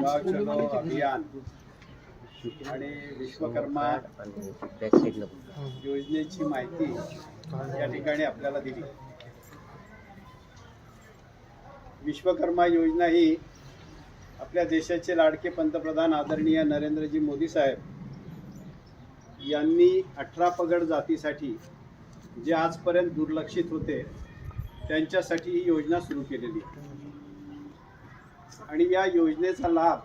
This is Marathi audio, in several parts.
गाँव चलो अभियान आणि विश्वकर्मा योजनेची माहिती या ठिकाणी आपल्याला दिली। विश्वकर्मा योजना ही आपल्या देशाचे लाडके पंतप्रधान आदरणीय नरेंद्रजी मोदी साहेब यांनी 18 पगड जातीसाठी जे आजपर्यंत दुर्लक्षित होते त्यांच्यासाठी ही योजना सुरू केलेली आहे। आणि या योजनेचा लाभ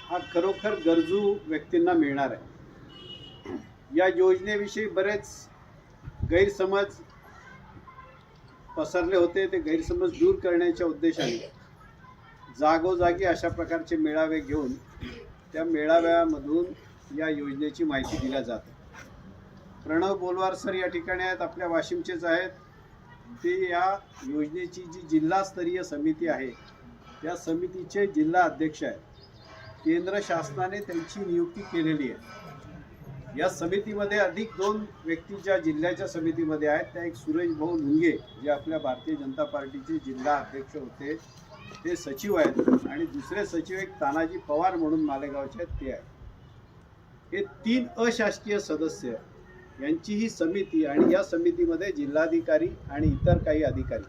हा खरोखर गरजू व्यक्तींना मिळणार आहे। या योजनेविषयी बरेच गैरसमज पसरले होते, ते गैरसमज दूर करण्याच्या उद्देशाने जागोजागी अशा प्रकारचे मेळावे घेऊन त्या मेळाव्यामधून या योजनेची माहिती दिल्या जाते। प्रणव बोलवार सर या ठिकाणी आहेत, आपल्या वाशिमचेच आहेत। ते या योजनेची जी जिल्हास्तरीय समिती आहे त्या समितीचे जिल्हा अध्यक्ष आहेत। केंद्र शासनाने त्यांची नियुक्ती केलेली आहे। या समितीमध्ये अधिक 2 व्यक्ती ज्या जिल्ह्याच्या समितीमध्ये आहेत त्या एक सुरेश भाऊ लुंगे जे आपल्या भारतीय जनता पार्टीचे जिल्हा अध्यक्ष होते ते सचिव आहेत, आणि दुसरे सचिव एक तानाजी पवार म्हणून मालेगावचे आहेत ते आहेत। हे 3 अशासकीय सदस्य यांची ही समिती, आणि या समितीमध्ये जिल्हाधिकारी आणि इतर काही अधिकारी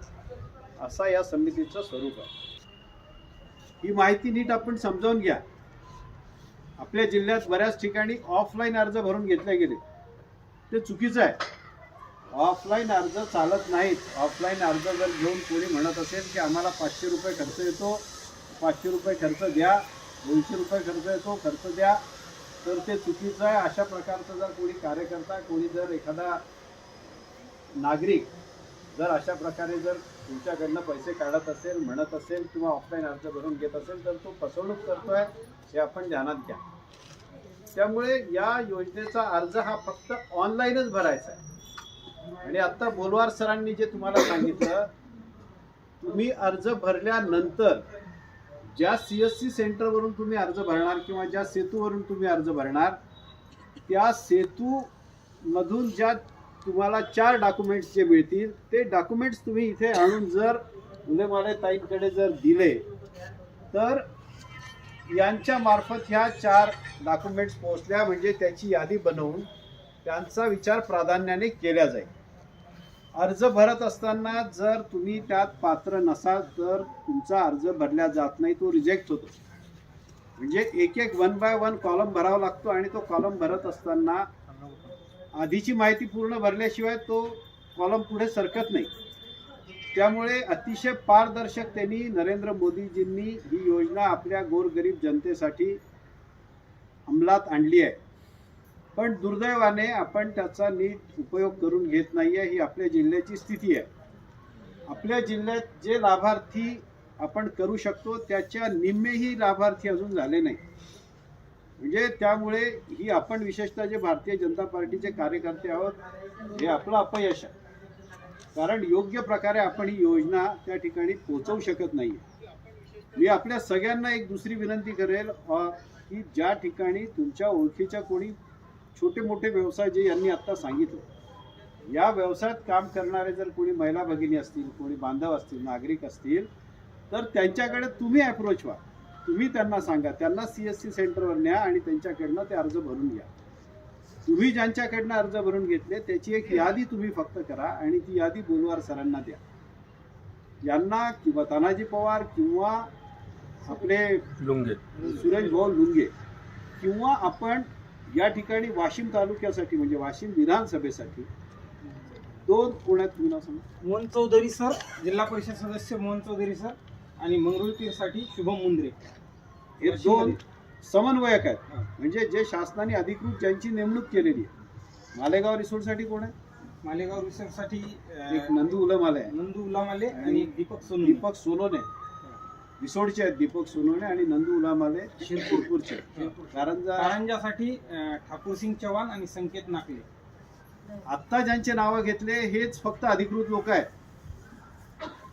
असा या समितीचं स्वरूप आहे। ही माहिती नीट आपण समजावून घ्या। आपल्या जिल्ह्यात बऱ्याच ठिकाणी ऑफलाईन अर्ज भरून घेतले गेले, ते चुकीचं आहे। ऑफलाईन अर्ज चालत नाहीत। ऑफलाईन अर्ज जर घेऊन कोणी म्हणत असेल की आम्हाला 500 रुपये खर्च येतो, 500 रुपये खर्च द्या, 200 रुपये खर्च येतो, खर्च द्या, तर ते चुकीचं आहे। अशा प्रकारचं जर कोणी कार्यकर्ता, कोणी जर एखादा नागरिक जर अशा प्रकारे जर तुमच्याकडनं पैसे काढत असेल, म्हणत असेल किंवा ऑफलाईन अर्ज भरून घेत असेल तर तो फसवणूक करतोय हे आपण ध्यानात घ्या। त्यामुळे या योजनेचा अर्ज हा फक्त ऑनलाईनच भरायचा आहे। आणि आता बोलवार सरांनी जे तुम्हाला सांगितलं, तुम्ही अर्ज भरल्यानंतर ज्या CSC सेंटरवरून तुम्ही अर्ज भरणार किंवा ज्या सेतूवरून तुम्ही अर्ज भरणार त्या सेतूमधून ज्या तुम्हाला 4 डॉक्युमेंट्स जे मिळतील ते डॉक्युमेंट्स तुम्ही इथे आणून जर उलेमाले ताईंकडे जर दिले तर यांच्या मार्फत ह्या 4 डॉक्युमेंट्स पोहोचल्या म्हणजे त्याची यादी बनवून त्यांचा विचार प्राधान्याने केला जाईल। अर्ज भरत असताना जर तुम्ही त्यात पात्र नसाल तर तुमचा अर्ज भरला जात नाही, तो रिजेक्ट होतो। म्हणजे एक 1 बाय 1 कॉलम भरावा लागतो, आणि तो कॉलम भरत असताना आधीची माहिती पूर्ण भरल्याशिवाय तो कॉलम पुढे सरकत नाही। त्यामुळे अतिशय पारदर्शकतेने नरेंद्र मोदीजींनी ही योजना आपल्या गोरगरीब जनतेसाठी अंमलात आणली आहे। पण दुर्दैवाने आपण त्याचा नीट उपयोग करून घेत नाही आहे, ही आपल्या जिल्ह्याची स्थिती आहे। आपल्या जिल्ह्यात जे लाभार्थी आपण करू शकतो त्याच्या निम्मेही लाभार्थी अजून झाले नाही। म्हणजे त्यामुळे ही आपण विशेषतः जे भारतीय जनता पार्टीचे कार्यकर्ते आहोत हे आपलं अपयश आहे, कारण योग्य प्रकारे आपण ही योजना त्या ठिकाणी पोहोचवू शकत नाही। मी आपल्या सगळ्यांना एक दुसरी विनंती करेल की ज्या ठिकाणी तुमच्या ओळखीच्या कोणी छोटे मोठे व्यवसाय जे यांनी आत्ता सांगितलं, या व्यवसायात काम करणारे जर कोणी महिला भगिनी असतील, कोणी बांधव असतील, नागरिक असतील तर त्यांच्याकडे तुम्ही अप्रोच व्हा। तुम्ही त्यांना सांगा, त्यांना CSC सेंटरवर न्या आणि त्यांच्याकडनं ते अर्ज भरून घ्या। तुम्ही ज्यांच्याकडनं अर्ज भरून घेतले त्याची एक यादी तुम्ही फक्त करा आणि ती यादी बोलवार सरांना द्या। यांना किंवा तानाजी पवार किंवा आपले लुंगे सुरेश भाऊ लुंगे किंवा आपण या ठिकाणी वाशिम तालुक्यासाठी म्हणजे वाशिम विधानसभेसाठी 2 पुण्यात नाव सांगा। मोहन चौधरी सर, जिल्हा परिषद सदस्य मोहन चौधरी सर, आणि मंगरुळपीरसाठी शुभम मुंद्रे, हे 2 समन्वयक आहेत। म्हणजे जे शासनाने अधिकृत ज्यांची नेमणूक केलेली आहे। मालेगाव रिसोर्टसाठी कोण आहे? मालेगाव रिसोर्टसाठी एक नंदू उलमाले आहे, नंदू उलामाले आणि दीपक सोनोने रिसोर्टचे आहेत। दीपक सोनोने आणि नंदू उलामाले शिरपूरचे। कारंजासाठी ठाकूरसिंग चव्हाण आणि संकेत नाकले। आत्ता ज्यांचे नावं घेतले हेच फक्त अधिकृत लोक आहेत,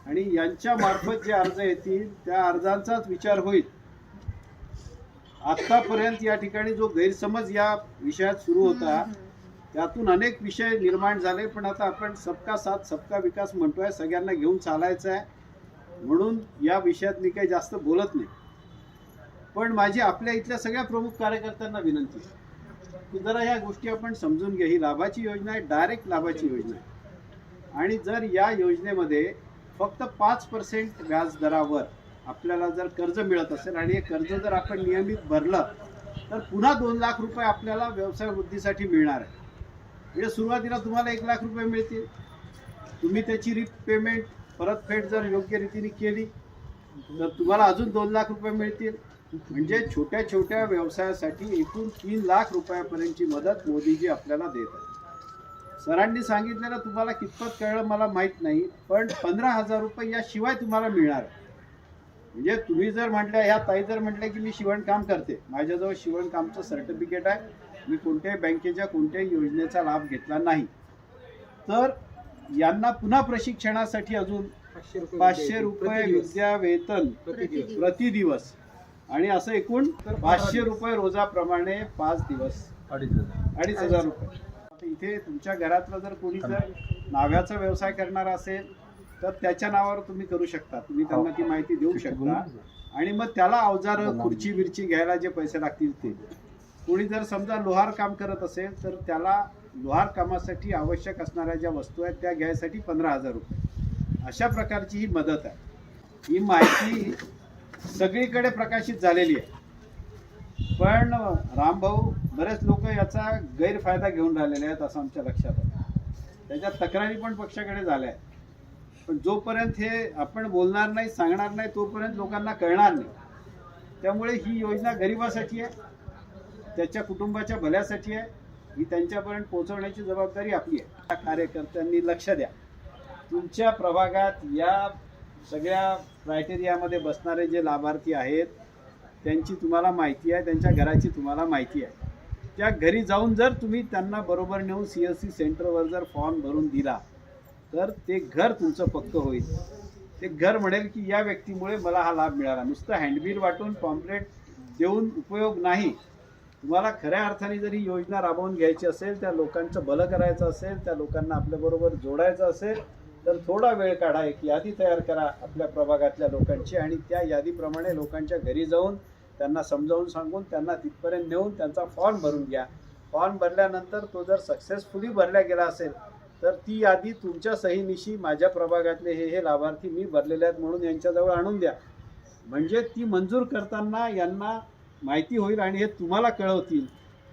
आणि यांच्या मार्फत जे अर्ज येतील त्या अर्जांचाच विचार होईल। आतापर्यंत या ठिकाणी जो गैरसमज या विषयात सुरू होता त्यातून अनेक विषय निर्माण झाले, पण आता आपण सबका साथ सबका विकास म्हणतोय, सगळ्यांना घेऊन चालायचं आहे, म्हणून या विषयात मी काही जास्त बोलत नाही। पण माझी आपल्या इथल्या सगळ्या प्रमुख कार्यकर्त्यांना विनंती आहे की जरा ह्या गोष्टी आपण समजून घ्या. ही लाभाची योजना आहे, डायरेक्ट लाभाची योजना आहे. आणि जर या योजनेमध्ये फक्त 5% व्याज दरावर आपल्याला जर कर्ज मिळत असेल आणि हे कर्ज जर आपण नियमित भरलं तर पुन्हा 2 लाख रुपये आपल्याला व्यवसाय वृद्धीसाठी मिळणार आहे. म्हणजे सुरुवातीला तुम्हाला 1 लाख रुपये मिळतील. तुम्ही त्याची रिपेमेंट परतफेड जर योग्य रीतीने केली तर तुम्हाला अजून 2 लाख रुपये मिळतील. म्हणजे छोट्या छोट्या व्यवसायासाठी एकूण 3 लाख रुपयापर्यंतची मदत मोदीजी आपल्याला देत आहेत. सरांनी सांगितलेलं तुम्हाला कितपत कळलं मला माहीत नाही, पण 15,000 रुपये याशिवाय तुम्हाला मिळणार आहे. म्हणजे तुम्ही जर म्हटलं, ह्या ताई जर म्हटलं की मी शिवणकाम करते, माझ्याजवळ शिवणकामचं सर्टिफिकेट आहे, मी कोणत्याही बँकेच्या कोणत्याही योजनेचा लाभ घेतला नाही, तर यांना पुन्हा प्रशिक्षणासाठी अजून 500 रुपये विद्या वेतन प्रतिदिवस आणि असं एकूण 500 रुपये रोजाप्रमाणे 5 दिवस 2,500 रुपये. आता इथे तुमच्या घरातलं जर कोणी जर नाव्याचा व्यवसाय करणारा असेल तर त्याच्या नावावर तुम्ही करू शकता. तुम्ही त्यांना ती माहिती देऊ शकता आणि मग त्याला अवजारं खुर्ची बिर्ची घ्यायला जे पैसे लागतील ते. कोणी जर समजा लोहार काम करत असेल तर त्याला लोहार कामासाठी आवश्यक असणाऱ्या ज्या वस्तू आहेत त्या घ्यायसाठी 15,000 रुपये. अशा प्रकारची ही मदत आहे. ही माहिती सगळीकडे प्रकाशित झालेली आहे, पण रामभाऊ बरेच लोक याचा गैरफायदा घेऊन राहिलेले आहेत असं आमच्या लक्षात आहे. त्याच्या तक्रारी पण पक्षाकडे झाल्या आहेत, पण जोपर्यंत हे आपण बोलणार नाही सांगणार नाही तोपर्यंत लोकांना कळणार नाही. त्यामुळे ही योजना गरिबासाठी आहे, त्याच्या कुटुंबाच्या भल्यासाठी आहे. ही त्यांच्यापर्यंत पोहोचवण्याची जबाबदारी आपली आहे. कार्यकर्त्यांनी लक्ष द्या. तुमच्या प्रभागात या सगळ्या क्रायटेरियामध्ये बसणारे जे लाभार्थी आहेत त्यांची तुम्हाला माहिती आहे, त्यांच्या घराची तुम्हाला माहिती आहे. त्या घरी जाऊन जर तुम्ही त्यांना बरोबर नेऊन CSC सेंटरवर जर फॉर्म भरून दिला तर ते घर तुमचं पक्क होईल. ते घर म्हणेल की या व्यक्तीमुळे मला हा लाभ मिळाला. नुसतं हँडबिल वाटून पॉम्पलेट देऊन उपयोग नाही. तुम्हाला खऱ्या अर्थाने जर ही योजना राबवून घ्यायची असेल, त्या लोकांचं भलं करायचं असेल, त्या लोकांना आपल्याबरोबर जोडायचं असेल तर थोडा वेळ काढा, एक यादी तयार करा आपल्या प्रभागातल्या लोकांची आणि त्या यादीप्रमाणे लोकांच्या घरी जाऊन त्यांना समजावून सांगून त्यांना तिथपर्यंत नेऊन त्यांचा फॉर्म भरून घ्या. फॉर्म भरल्यानंतर तो जर सक्सेसफुली भरला गेला असेल तर ती यादी तुमच्या सहीनिशी माझ्या प्रभागातले हे लाभार्थी मी भरलेले आहेत म्हणून यांच्याजवळ आणून द्या. म्हणजे ती मंजूर करताना यांना माहिती होईल आणि हे तुम्हाला कळवतील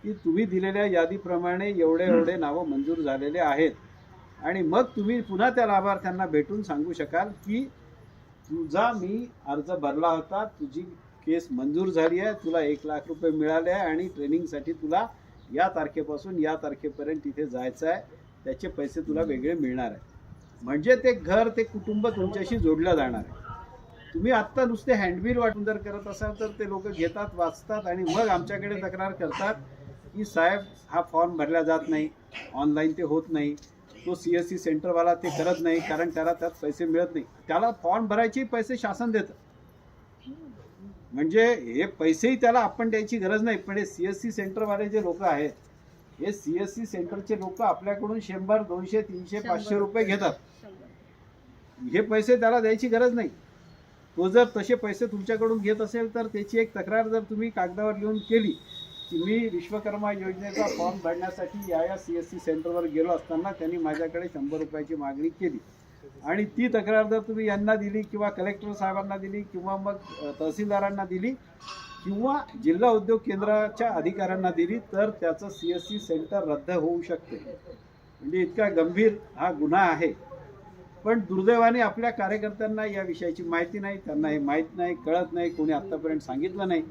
की तुम्ही दिलेल्या यादीप्रमाणे एवढे नावं मंजूर झालेले आहेत. आणि मग तुम्ही पुन्हा त्या लाभार्थ्यांना भेटून सांगू शकाल की तुझा मी अर्ज भरला होता, तुझी केस मंजूर झाली आहे, तुला 1 लाख रुपये मिळाले आहे आणि ट्रेनिंगसाठी तुला या तारखेपासून या तारखेपर्यंत तिथे जायचं आहे, त्याचे पैसे तुला वेगळे मिळणार आहे. म्हणजे ते घर ते कुटुंब तुमच्याशी जोडलं जाणार आहे. तुम्ही आत्ता नुसते हँडबिल वाटून जर करत असाल तर ते लोक घेतात, वाचतात आणि मग आमच्याकडे तक्रार करतात की साहेब हा फॉर्म भरला जात नाही, ऑनलाईन ते होत नाही, तो CSC सेंटरवाला ते करत नाही कारण त्याला त्यात पैसे मिळत नाही. त्याला फॉर्म भरायचे पैसे शासन देतं. म्हणजे हे पैसेही त्याला आपण द्यायची गरज नाही, पण हे CSC सेंटरवाले जे लोक आहेत, हे CSC सेंटरचे लोक आपल्याकडून 100, 200, 300, 500 रुपये घेतात. हे पैसे त्याला द्यायची गरज नाही. तो जर तसे पैसे तुमच्याकडून घेत असेल तर त्याची एक तक्रार जर तुम्ही कागदावर लिहून केली की मी विश्वकर्मा योजनेचा फॉर्म भरण्यासाठी या CSC सेंटरवर गेलो असताना त्यांनी माझ्याकडे 100 रुपयाची मागणी केली आणि ती तक्रार जर तुम्ही यांना दिली किंवा कलेक्टर साहेबांना दिली किंवा मग तहसीलदारांना दिली किंवा जिल्हा उद्योग केंद्राच्या अधिकाऱ्यांना दिली तर त्याचं CSC सेंटर रद्द होऊ शकते. म्हणजे इतका गंभीर हा गुन्हा आहे. पण दुर्दैवाने आपल्या कार्यकर्त्यांना या विषयाची माहिती नाही, त्यांना हे माहीत नाही, कळत नाही, कोणी आत्तापर्यंत सांगितलं नाही.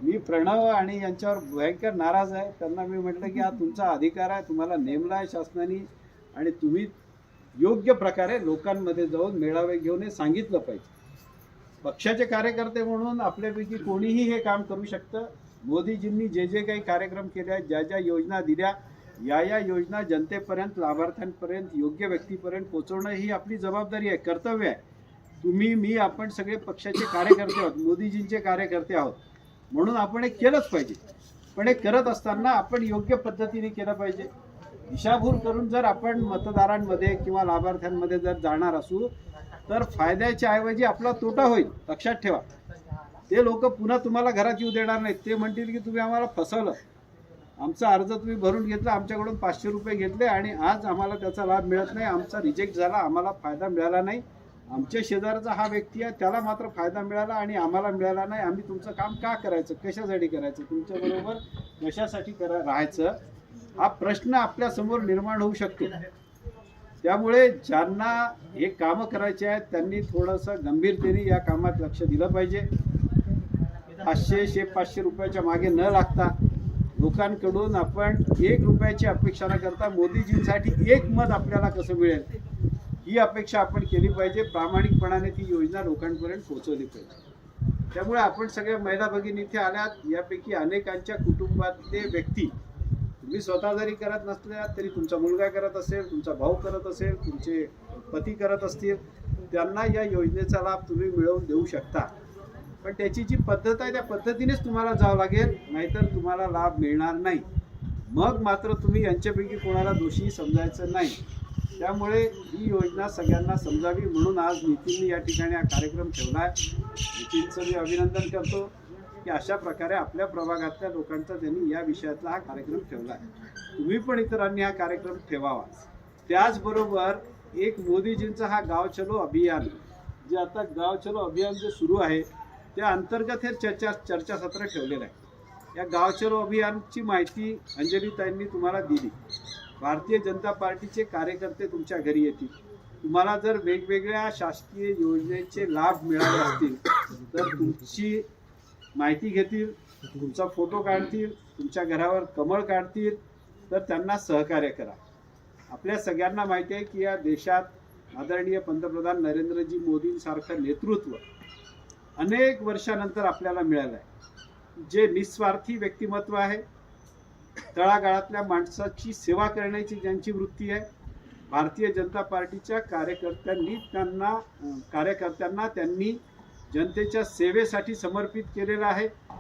मी प्रणव आणि यांच्यावर भयंकर नाराज आहे. त्यांना मी म्हटलं की हा तुमचा अधिकार आहे, तुम्हाला नेमला आहे शासनाने आणि तुम्ही योग्य प्रकारे लोकांमध्ये जाऊन मेळावे घेऊन हे सांगितलं पाहिजे. पक्षाचे कार्यकर्ते म्हणून आपल्यापैकी कोणीही हे काम करू शकतं. मोदीजींनी जे काही कार्यक्रम केले आहेत, ज्या योजना दिल्या, या योजना जनतेपर्यंत, लाभार्थ्यांपर्यंत, योग्य व्यक्तीपर्यंत पोहोचवणं ही आपली जबाबदारी आहे, कर्तव्य आहे. तुम्ही, मी, आपण सगळे पक्षाचे कार्यकर्ते आहोत, मोदीजींचे कार्यकर्ते आहोत, म्हणून आपण हे केलंच पाहिजे. पण हे करत असताना आपण योग्य पद्धतीने केलं पाहिजे. दिशाभूल करून जर आपण मतदारांमध्ये किंवा लाभार्थ्यांमध्ये जर जाणार असू तर फायद्याच्या ऐवजी आपला तोटा होईल, लक्षात ठेवा. ते लोक पुन्हा तुम्हाला घरात येऊ देणार नाहीत. ते म्हणतील की तुम्ही आम्हाला फसवलं, आमचा अर्ज तुम्ही भरून घेतला, आमच्याकडून 500 रुपये घेतले आणि आज आम्हाला त्याचा लाभ मिळत नाही, आमचा रिजेक्ट झाला, आम्हाला फायदा मिळाला नाही. आमच्या शेजारचा हा व्यक्ती आहे, त्याला मात्र फायदा मिळाला आणि आम्हाला मिळाला नाही. आम्ही तुमचं काम का करायचं, कशासाठी करायचं, तुमच्याबरोबर कशासाठी राहायचं, हा प्रश्न आपल्यासमोर निर्माण होऊ शकतो. त्यामुळे ज्यांना हे कामं करायचे आहेत त्यांनी थोडंसं गंभीरतेने या कामात लक्ष दिलं पाहिजे. 500 रुपयाच्या मागे न लागता लोकांकडून आपण 1 रुपयाची अपेक्षा न करता मोदीजींसाठी 1 मत आपल्याला कसं मिळेल ही अपेक्षा आपण केली पाहिजे. प्रामाणिकपणाने ती योजना लोकांपर्यंत पोहोचवली पाहिजे. त्यामुळे आपण सगळ्या महिला भगिनी इथे आल्यात. यापैकी अनेकांच्या कुटुंबातले व्यक्ती, तुम्ही स्वतः जरी करत नसल्या तरी तुमचा मुलगा करत असेल, तुमचा भाऊ करत असेल, तुमचे पती करत असतील, त्यांना या योजनेचा लाभ तुम्ही मिळवून देऊ शकता. पण त्याची जी पद्धत आहे त्या पद्धतीनेच तुम्हाला जावं लागेल, नाहीतर तुम्हाला लाभ मिळणार नाही. मग मात्र तुम्ही यांच्यापैकी कोणाला दोषी समजायचं नाही. त्यामुळे ही योजना सगळ्यांना समजावी म्हणून आज नितीनने या ठिकाणी हा कार्यक्रम ठेवला आहे. नितीनचं मी अभिनंदन करतो की अशा प्रकारे आपल्या प्रभागातल्या लोकांचा त्यांनी या विषयातला हा कार्यक्रम ठेवला आहे. तुम्ही पण इतरांनी हा कार्यक्रम ठेवावा. त्याचबरोबर एक मोदीजींचा हा गाव चलो अभियान, जे आता गाव चलो अभियान जे सुरू आहे त्या अंतर्गत हे चर्चासत्र ठेवलेलं आहे. या गाव चलो अभियानची माहिती अंजलीताईंनी तुम्हाला दिली. भारतीय जनता पार्टीचे कार्यकर्ते तुमच्या घरी येतील. तुम्हाला जर वेगवेगळ्या शासकीय योजनेचे लाभ मिळाले असतील तर तुमची माहिती घेतील, तुमचा फोटो काढतील, तुमच्या घरावर कमळ काढतील, तर त्यांना सहकार्य करा. आपल्या सगळ्यांना माहिती आहे की या देशात आदरणीय पंतप्रधान नरेंद्रजी मोदींसारखं नेतृत्व अनेक वर्षानंतर आपल्याला मिळालं आहे. जे निस्वार्थी व्यक्तिमत्व आहे, तळागाळातल्या माणसाची सेवा करण्याची ज्यांची वृत्ती आहे, भारतीय जनता पार्टीच्या कार्यकर्त्यांना त्यांनी जनतेच्या सेवेसाठी समर्पित केलेलं आहे.